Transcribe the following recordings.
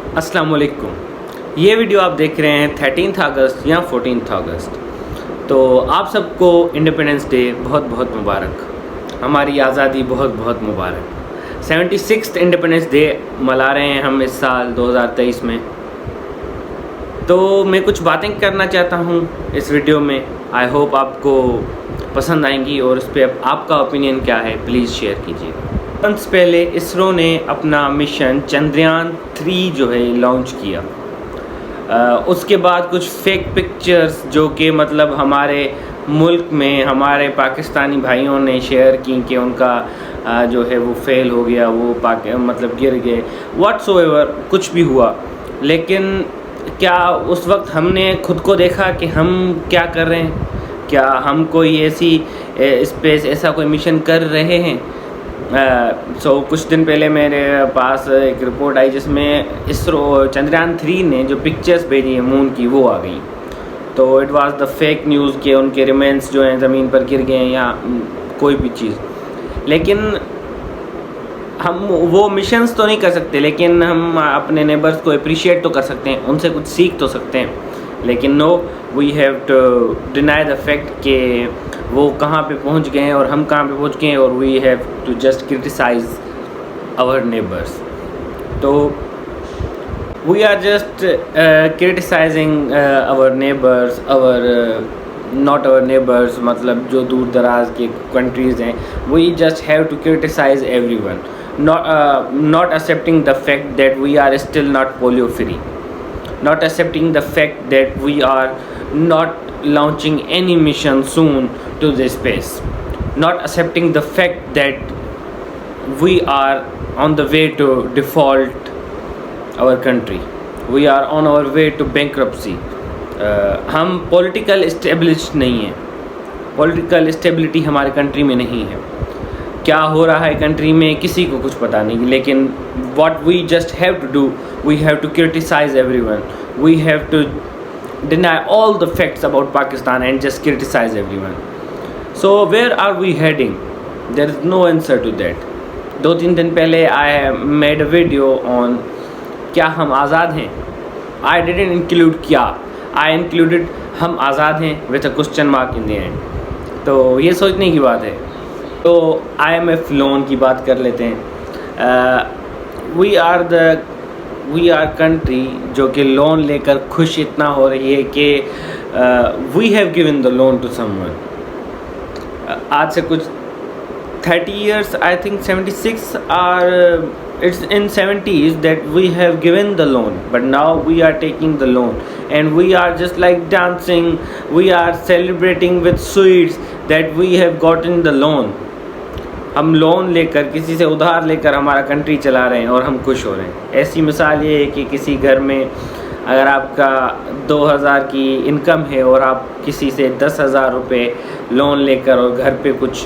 अस्सलाम वालेकुम। ये वीडियो आप देख रहे हैं 13 अगस्त या 14 अगस्त। तो आप सबको इंडिपेंडेंस डे बहुत बहुत मुबारक, हमारी आज़ादी बहुत बहुत मुबारक। 76th इंडिपेंडेंस डे मना रहे हैं हम इस साल 2023 में। तो मैं कुछ बातें करना चाहता हूँ इस वीडियो में। आई होप आपको पसंद आएंगी और उस पर आपका ओपिनियन क्या है प्लीज़ शेयर कीजिए। मंथ्स पहले इसरो ने अपना मिशन चंद्रयान 3 जो है लॉन्च किया। उसके बाद कुछ फेक पिक्चर्स जो कि मतलब हमारे मुल्क में हमारे पाकिस्तानी भाइयों ने शेयर की कि उनका जो है वो फेल हो गया, वो मतलब गिर गए, व्हाट्सओएवर कुछ भी हुआ। लेकिन क्या उस वक्त हमने खुद को देखा कि हम क्या कर रहे हैं? क्या हम कोई ऐसी स्पेस ऐसा कोई मिशन कर रहे हैं? कुछ दिन पहले मेरे पास एक रिपोर्ट आई जिसमें इसरो चंद्रयान 3 ने जो पिक्चर्स भेजी है मून की वो आ गई। तो it was the fake news के उनके रिमेन्स जो हैं ज़मीन पर गिर गए हैं या कोई भी चीज़। लेकिन हम वो मिशंस तो नहीं कर सकते, लेकिन हम अपने नेबर्स को अप्रिशिएट तो कर सकते हैं, उनसे कुछ सीख तो सकते हैं। लेकिन no, we have to deny the fact कि वो कहाँ पे पहुँच गए हैं और हम कहाँ पे पहुँच गए हैं, और we have to just criticise our neighbours. तो we are just criticising our neighbours, not our neighbours, मतलब जो दूर दराज के कंट्रीज़ हैं। We just have to criticise everyone, not accepting the fact that we are still not polio free, not accepting the fact that we are not launching any mission soon to this space, not accepting the fact that we are on the way to default our country, we are on our way to bankruptcy. हम political स्टेबलिश नहीं हैं, political stability हमारे country में नहीं है। क्या हो रहा है कंट्री में किसी को कुछ पता नहीं। लेकिन what we just have to do, we have to criticize everyone, we have to deny all the facts about Pakistan and just criticize everyone. So where are we heading? There is no answer to that. 2-3 दिन पहले I made a video on क्या हम आज़ाद हैं। I didn't include क्या, I included हम आज़ाद हैं with a question mark in the end। तो ये सोचने की बात है। तो IMF लोन की बात कर लेते हैं। वी आर कंट्री जो कि लोन लेकर खुश इतना हो रही है कि we have given the loan to someone. आज से कुछ 30 years, I think 76 are it's in 70s that we have given the loan, but now we are taking the loan and we are just like dancing, we are celebrating with sweets that we have gotten the loan। हम loan लेकर किसी से उधार लेकर हमारा country चला रहे हैं और हम खुश हो रहे हैं। ऐसी मिसाल ये है कि किसी घर में अगर आपका 2000 की इनकम है और आप किसी से 10,000 रुपये लोन लेकर और घर पे कुछ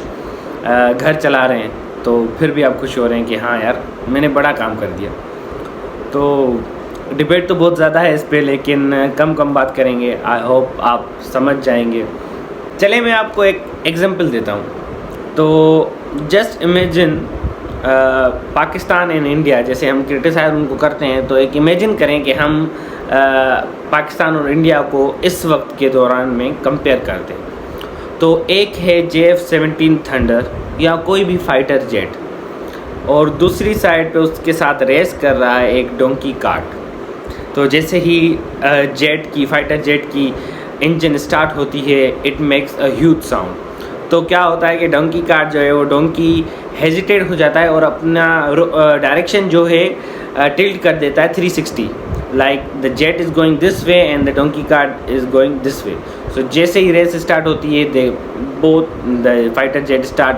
घर चला रहे हैं, तो फिर भी आप खुश हो रहे हैं कि हाँ यार मैंने बड़ा काम कर दिया। तो डिबेट तो बहुत ज़्यादा है इस पे, लेकिन कम बात करेंगे। आई होप आप समझ जाएंगे। चलिए मैं आपको एक एग्जांपल देता हूँ। तो just imagine Pakistan and India, जैसे हम क्रिटिसाइज उनको करते हैं, तो एक इमेजिन करें कि हम पाकिस्तान और इंडिया को इस वक्त के दौरान में कंपेयर करते हैं। तो एक है JF-17 थंडर या कोई भी फाइटर जेट, और दूसरी साइड पे उसके साथ रेस कर रहा है एक डोंकी कार्ट। तो जैसे ही फाइटर जेट की इंजन स्टार्ट होती है, it makes a huge sound. तो क्या होता है कि डोंकी कार्ट जो है वो डोंकी हेजिटेट हो जाता है और अपना डायरेक्शन जो है टिल्ट कर देता है 360, like the jet is going this way and the donkey cart is going this way. So जैसे ही रेस स्टार्ट होती है, the fighter jet start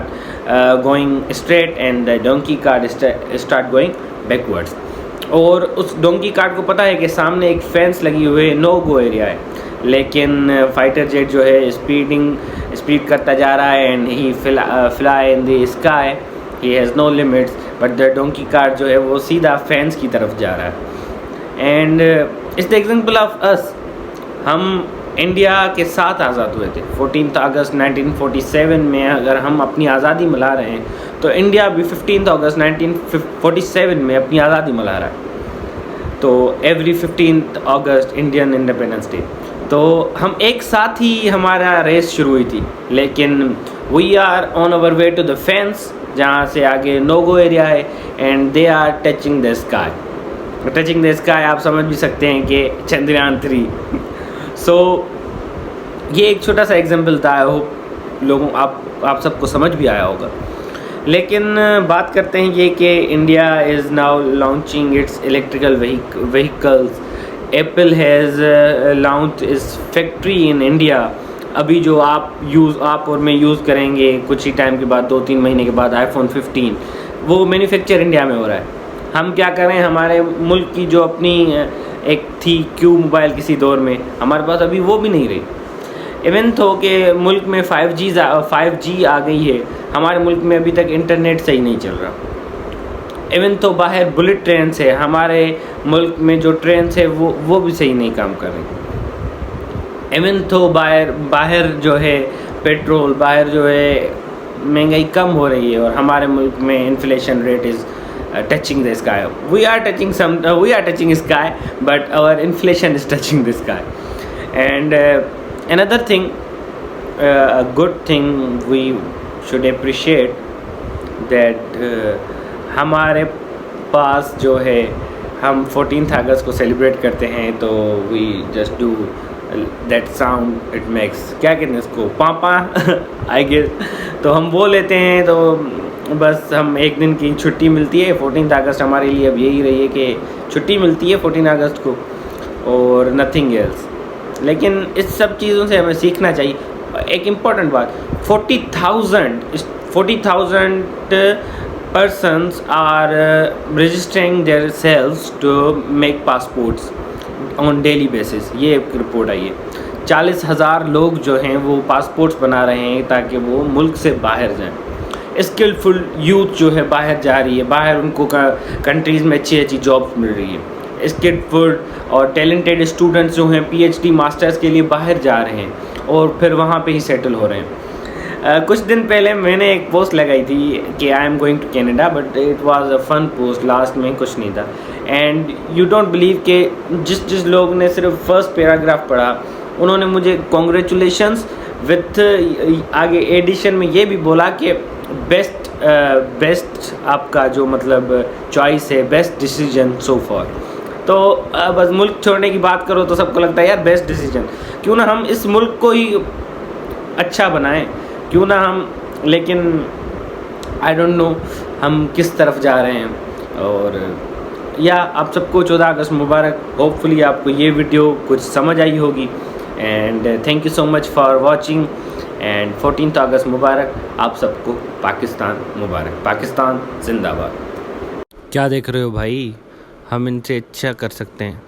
going straight and the donkey cart start going backwards. और उस donkey cart को पता है कि सामने एक फेंस लगी हुई है, नो गो एरिया है, लेकिन फाइटर जेट जो है स्पीड करता जा रहा है and he fly in the sky, he has no limits, but the donkey cart जो है वो सीधा फैंस की तरफ जा रहा है। And it's the example of us. हम इंडिया के साथ आज़ाद हुए थे 14 अगस्त 1947 में। अगर हम अपनी आज़ादी मना रहे हैं तो इंडिया भी 15 अगस्त 1947 में अपनी आज़ादी मना रहा है। तो एवरी 15th अगस्त इंडियन इंडिपेंडेंस डे। तो हम एक साथ ही हमारा रेस शुरू हुई थी, लेकिन we are on our way to the fence, जहाँ से आगे नो गो एरिया है, and they are touching the sky. Touching the sky आप समझ भी सकते हैं कि चंद्रयान 3। सो ये एक छोटा सा एग्जाम्पल था। आई होप लोगों आप सबको समझ भी आया होगा। लेकिन बात करते हैं ये कि India is now launching it's electrical vehicles. Apple has launch इस फैक्ट्री इन इंडिया। अभी जो आप और मैं यूज़ करेंगे कुछ ही टाइम के बाद, 2-3 महीने के बाद, iPhone 15, वो मैन्युफैक्चर इंडिया में हो रहा है। हम क्या करें, हमारे मुल्क की जो अपनी एक थी क्यू मोबाइल किसी दौर में, हमारे पास अभी वो भी नहीं रही। इवन तो कि मुल्क में 5G आ गई है, हमारे मुल्क में अभी तक इंटरनेट सही नहीं चल रहा। इवन तो बाहर बुलेट ट्रेन है, हमारे मुल्क में जो ट्रेन है वो भी सही नहीं काम कर रही। इवन तो बाहर जो है पेट्रोल, बाहर जो है महंगाई कम हो रही है, और हमारे मुल्क में inflation rate is touching the sky. We are touching sky, but our inflation is touching the sky. And another thing, a good thing we should appreciate that हमारे पास जो है, हम 14th अगस्त को सेलिब्रेट करते हैं, तो we just do that sound it makes, क्या कहते हैं इसको, पापा I guess। तो हम वो लेते हैं, तो बस हम एक दिन की छुट्टी मिलती है 14th अगस्त हमारे लिए। अब यही रही है कि छुट्टी मिलती है 14 अगस्त को, और नथिंग एल्स। लेकिन इस सब चीज़ों से हमें सीखना चाहिए। एक इम्पॉर्टेंट बात, 40,000 persons are registering their selves to make passports on daily basis। ये एक रिपोर्ट आई है। 40,000 लोग जो हैं वो पासपोर्ट्स बना रहे हैं ताकि वो मुल्क से बाहर जाएं। स्किलफुल यूथ जो है बाहर जा रही है, बाहर उनको कंट्रीज़ में अच्छी जॉब्स मिल रही है। स्किलफुल और टैलेंटेड स्टूडेंट्स जो हैं PhD मास्टर्स के लिए बाहर जा रहे हैं और फिर वहाँ पे ही सेटल हो रहे हैं। कुछ दिन पहले मैंने एक पोस्ट लगाई थी कि I am going to Canada, but it was a fun post, last में कुछ नहीं था। एंड यू डोंट बिलीव कि जिस लोग ने सिर्फ फर्स्ट पैराग्राफ पढ़ा, उन्होंने मुझे कॉन्ग्रेचुलेशंस विथ आगे एडिशन में ये भी बोला कि बेस्ट आपका जो मतलब चॉइस है, बेस्ट डिसीजन सो फार। तो बस मुल्क छोड़ने की बात करो तो सबको लगता है यार बेस्ट डिसीजन, क्यों ना हम इस मुल्क को ही अच्छा बनाएं, क्यों ना हम, लेकिन आई डोंट नो हम किस तरफ जा रहे हैं। और या आप सबको 14 अगस्त मुबारक। होपफुली आपको ये वीडियो कुछ समझ आई होगी, and thank you so much for watching, and 14 अगस्त मुबारक आप सबको। पाकिस्तान मुबारक, पाकिस्तान जिंदाबाद। क्या देख रहे हो भाई, हम इनसे अच्छा कर सकते हैं।